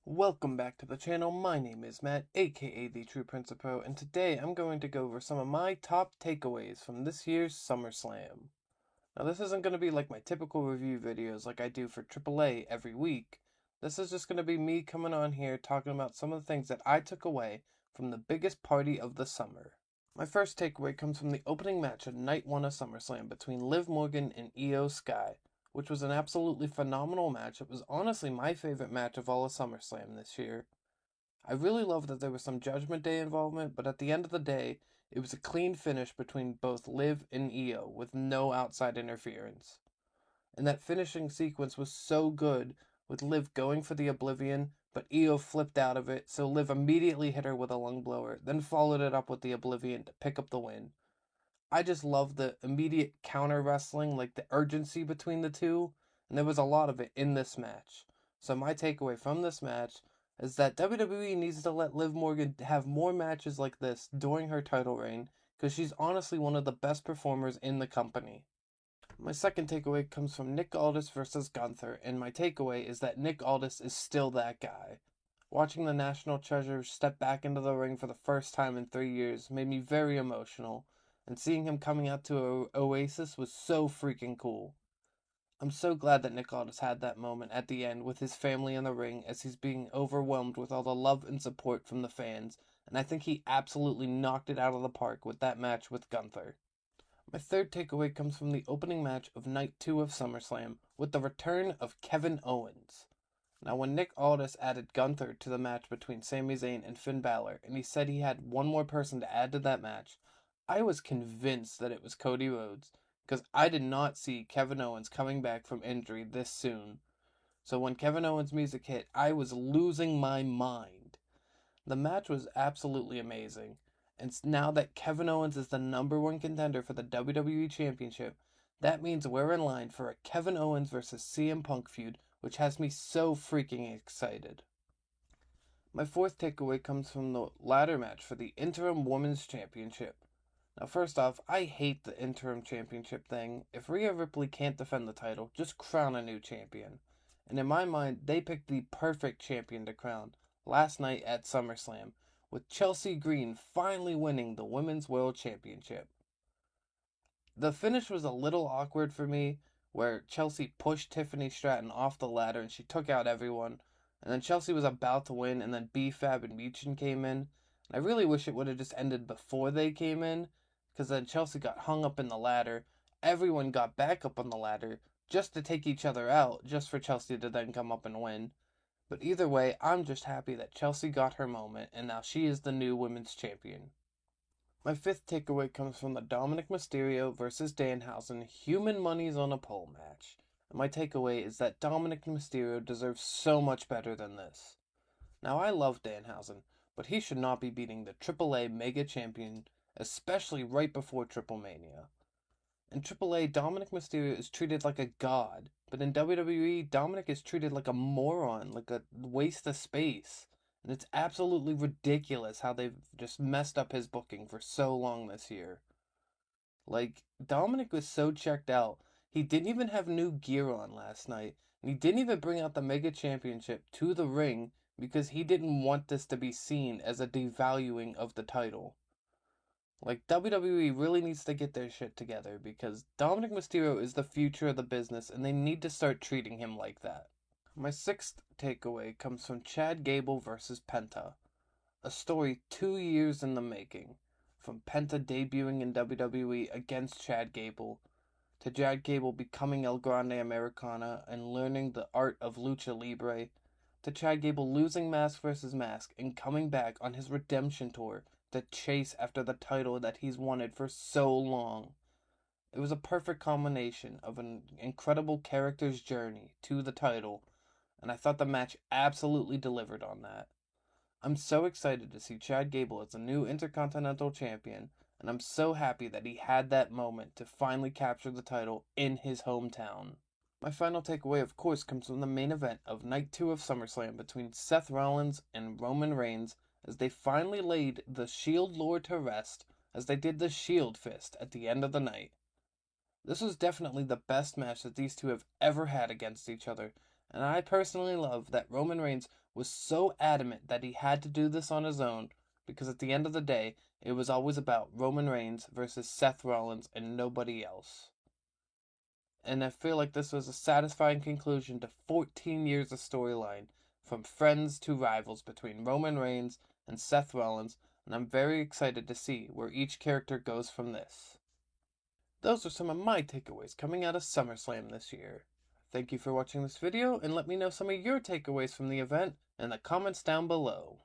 Welcome back to the channel. My name is Matt, aka The True Principal, and today I'm going to go over some of my top takeaways from this year's SummerSlam. Now, this isn't going to be like my typical review videos like I do for AAA every week. This is just going to be me coming on here talking about some of the things that I took away from the biggest party of the summer. My first takeaway comes from the opening match of Night 1 of SummerSlam between Liv Morgan and Io Sky, which was an absolutely phenomenal match. It was honestly my favorite match of all of SummerSlam this year. I really love that there was some Judgment Day involvement, but at the end of the day, it was a clean finish between both Liv and Io with no outside interference. And that finishing sequence was so good, with Liv going for the Oblivion, but Io flipped out of it, so Liv immediately hit her with a lung blower, then followed it up with the Oblivion to pick up the win. I just love the immediate counter wrestling, like the urgency between the two, and there was a lot of it in this match. So my takeaway from this match is that WWE needs to let Liv Morgan have more matches like this during her title reign, because she's honestly one of the best performers in the company. My second takeaway comes from Nick Aldis versus Gunther, and my takeaway is that Nick Aldis is still that guy. Watching the National Treasure step back into the ring for the first time in 3 years made me very emotional, and seeing him coming out to Oasis was so freaking cool. I'm so glad that Nick Aldis had that moment at the end with his family in the ring as he's being overwhelmed with all the love and support from the fans, and I think he absolutely knocked it out of the park with that match with Gunther. My third takeaway comes from the opening match of Night 2 of SummerSlam with the return of Kevin Owens. Now, when Nick Aldis added Gunther to the match between Sami Zayn and Finn Balor, and he said he had one more person to add to that match, I was convinced that it was Cody Rhodes, because I did not see Kevin Owens coming back from injury this soon. So when Kevin Owens' music hit, I was losing my mind. The match was absolutely amazing, and now that Kevin Owens is the #1 contender for the WWE Championship, that means we're in line for a Kevin Owens versus CM Punk feud, which has me so freaking excited. My fourth takeaway comes from the ladder match for the Interim Women's Championship. Now, first off, I hate the Interim Championship thing. If Rhea Ripley can't defend the title, just crown a new champion. And in my mind, they picked the perfect champion to crown last night at SummerSlam, with Chelsea Green finally winning the Women's World Championship. The finish was a little awkward for me, where Chelsea pushed Tiffany Stratton off the ladder and she took out everyone, and then Chelsea was about to win, and then B-Fab and Michin came in. And I really wish it would have just ended before they came in, because then Chelsea got hung up in the ladder, everyone got back up on the ladder, just to take each other out, just for Chelsea to then come up and win. But either way, I'm just happy that Chelsea got her moment, and now she is the new women's champion. My fifth takeaway comes from the Dominic Mysterio versus Danhausen Human Money's on a Pole match. And my takeaway is that Dominic Mysterio deserves so much better than this. Now, I love Danhausen, but he should not be beating the AAA Mega Champion, especially right before Triple Mania. In AAA, Dominic Mysterio is treated like a god, but in WWE, Dominic is treated like a moron, like a waste of space. And it's absolutely ridiculous how they've just messed up his booking for so long this year. Like, Dominic was so checked out, he didn't even have new gear on last night, and he didn't even bring out the Mega Championship to the ring because he didn't want this to be seen as a devaluing of the title. Like, WWE really needs to get their shit together because Dominic Mysterio is the future of the business and they need to start treating him like that. My sixth takeaway comes from Chad Gable versus Penta, a story 2 years in the making. From Penta debuting in WWE against Chad Gable, to Chad Gable becoming El Grande Americana and learning the art of Lucha Libre, to Chad Gable losing Mask vs. Mask and coming back on his redemption tour to chase after the title that he's wanted for so long. It was a perfect combination of an incredible character's journey to the title, and I thought the match absolutely delivered on that. I'm so excited to see Chad Gable as the new Intercontinental Champion, and I'm so happy that he had that moment to finally capture the title in his hometown. My final takeaway, of course, comes from the main event of Night 2 of SummerSlam between Seth Rollins and Roman Reigns, as they finally laid the Shield Lord to rest as they did the Shield Fist at the end of the night. This was definitely the best match that these two have ever had against each other, And I personally love that Roman Reigns was so adamant that he had to do this on his own, because at the end of the day, it was always about Roman Reigns versus Seth Rollins and nobody else. And I feel like this was a satisfying conclusion to 14 years of storyline, from friends to rivals between Roman Reigns and Seth Rollins, and I'm very excited to see where each character goes from this. Those are some of my takeaways coming out of SummerSlam this year. Thank you for watching this video, and let me know some of your takeaways from the event in the comments down below.